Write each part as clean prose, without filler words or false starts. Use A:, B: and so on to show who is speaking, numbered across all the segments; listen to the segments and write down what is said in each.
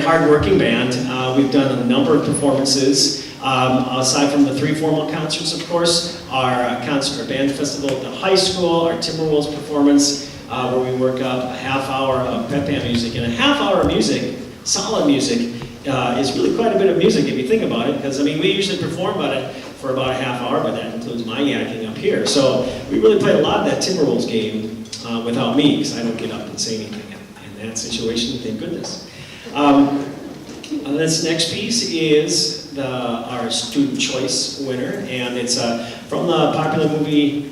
A: very hard-working band. We've done a number of performances. Aside from the 3 formal concerts, of course, our band festival at the high school, our Timberwolves performance, where we work up a half hour of pep band music. And a half hour of music, solid music, is really quite a bit of music if you think about it. Because, I mean, we usually perform for about a half hour, but that includes my yakking up here. So we really played a lot of that Timberwolves game without me, because I don't get up and say anything in that situation, thank goodness. This next piece is our student choice winner, and it's from the popular movie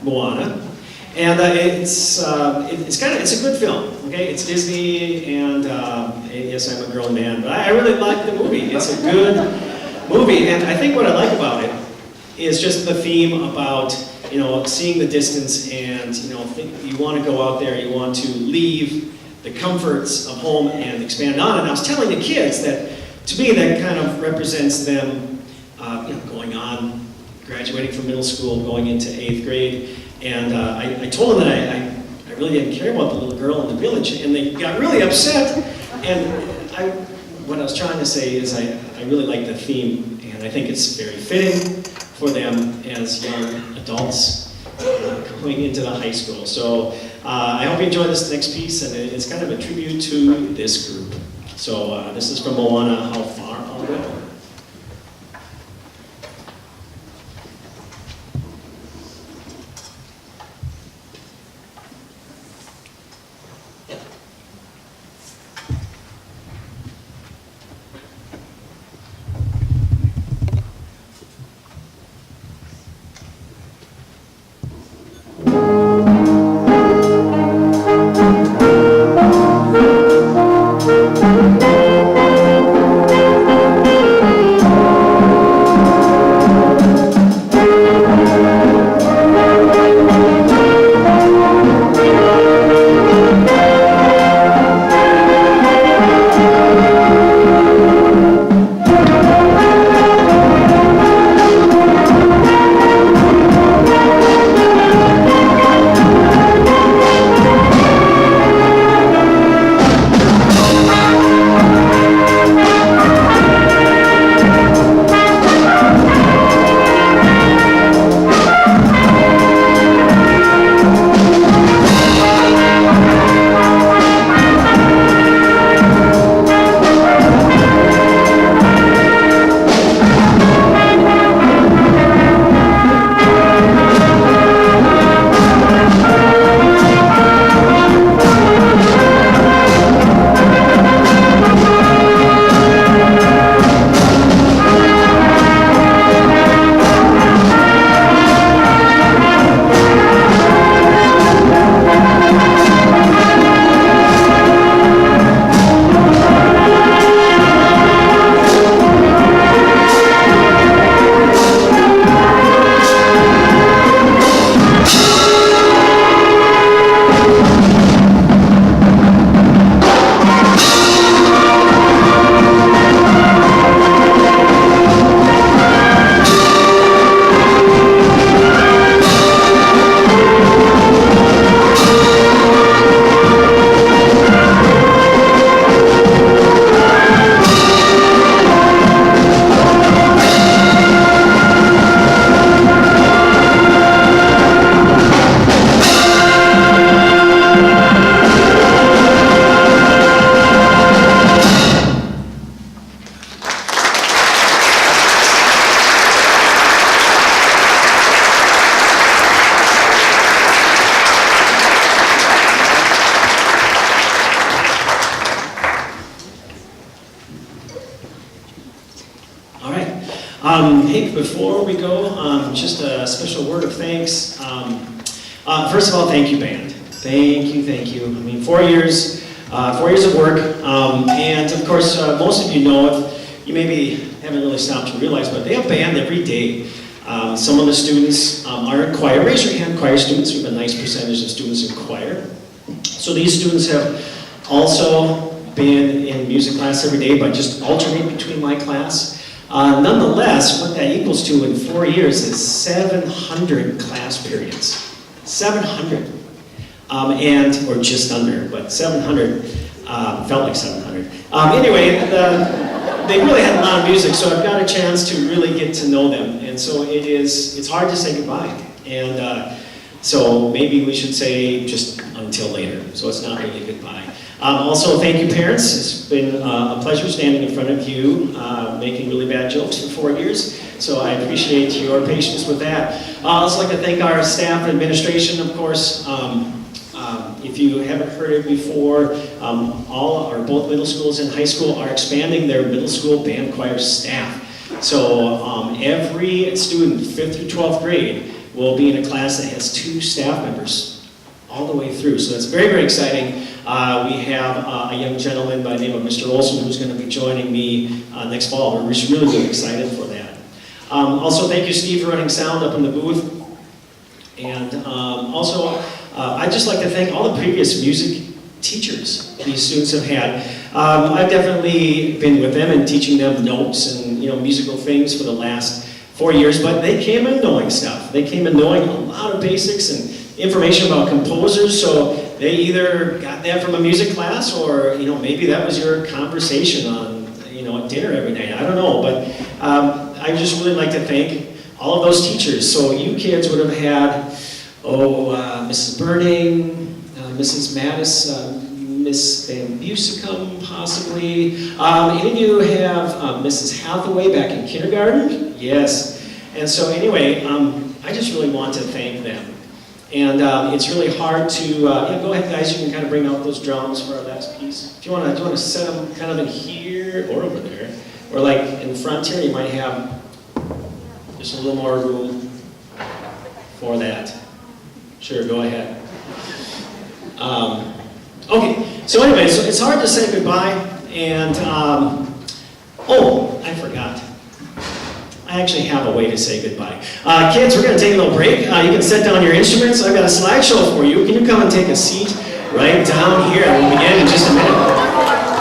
A: Moana, and it's a good film. Okay, it's Disney, and yes, I'm a grown man, but I really like the movie. It's a good movie, and I think what I like about it is just the theme about seeing the distance, and you want to go out there, you want to leave the comforts of home and expand on. And I was telling the kids that, to me, that kind of represents them going on, graduating from middle school, going into 8th grade. And I told them that I really didn't care about the little girl in the village, and they got really upset. And what I was trying to say is I really like the theme, and I think it's very fitting for them as young adults going into the high school. So I hope you enjoy this next piece, and it's kind of a tribute to this group. So this is from Moana, How Far I'll Go. Hey, before we go, just a special word of thanks. First of all, thank you, band. Thank you. I mean, 4 years of work, and of course, most of you know it. You maybe haven't really stopped to realize, but they have band every day. Some of the students are in choir. Raise your hand, choir students. We have a nice percentage of students in choir. So these students have also been in music class every day, but just alternate between my class. Nonetheless, what that equals to in 4 years is 700 class periods. 700. Or just under, but 700. Felt like 700. Anyway, they really had a lot of music, so I've got a chance to really get to know them. And so it's hard to say goodbye. And so maybe we should say just until later. So it's not really goodbye. Also, thank you, parents. It's been a pleasure standing in front of you, making really bad jokes for 4 years. So I appreciate your patience with that. I'd also like to thank our staff and administration, of course. If you haven't heard it before, both middle schools and high school are expanding their middle school band choir staff. So every student, 5th through 12th grade, will be in a class that has 2 staff members all the way through. So that's very, very exciting. We have a young gentleman by the name of Mr. Olson who's going to be joining me next fall. We're just really, really excited for that. Also, thank you, Steve, for running sound up in the booth. And also, I'd just like to thank all the previous music teachers these students have had. I've definitely been with them and teaching them notes and musical things for the last 4 years, but they came in knowing stuff. They came in knowing a lot of basics and information about composers, so they either got that from a music class or maybe that was your conversation on at dinner every night. I don't know, but I just really like to thank all of those teachers. So you kids would have had Mrs. Burning, Mrs. Mattis, Miss Van Busicum, possibly. Any of you have Mrs. Hathaway back in kindergarten? Yes. And so anyway, I just really want to thank them. And it's really hard to, go ahead guys, you can kind of bring out those drums for our last piece. Do you want to set them kind of in here or over there? Or like in front here, you might have just a little more room for that. Sure, go ahead. Okay, so anyway, so it's hard to say goodbye, and I forgot. I actually have a way to say goodbye. Kids, we're going to take a little break. You can set down your instruments. I've got a slideshow for you. Can you come and take a seat right down here? We'll begin in just a minute.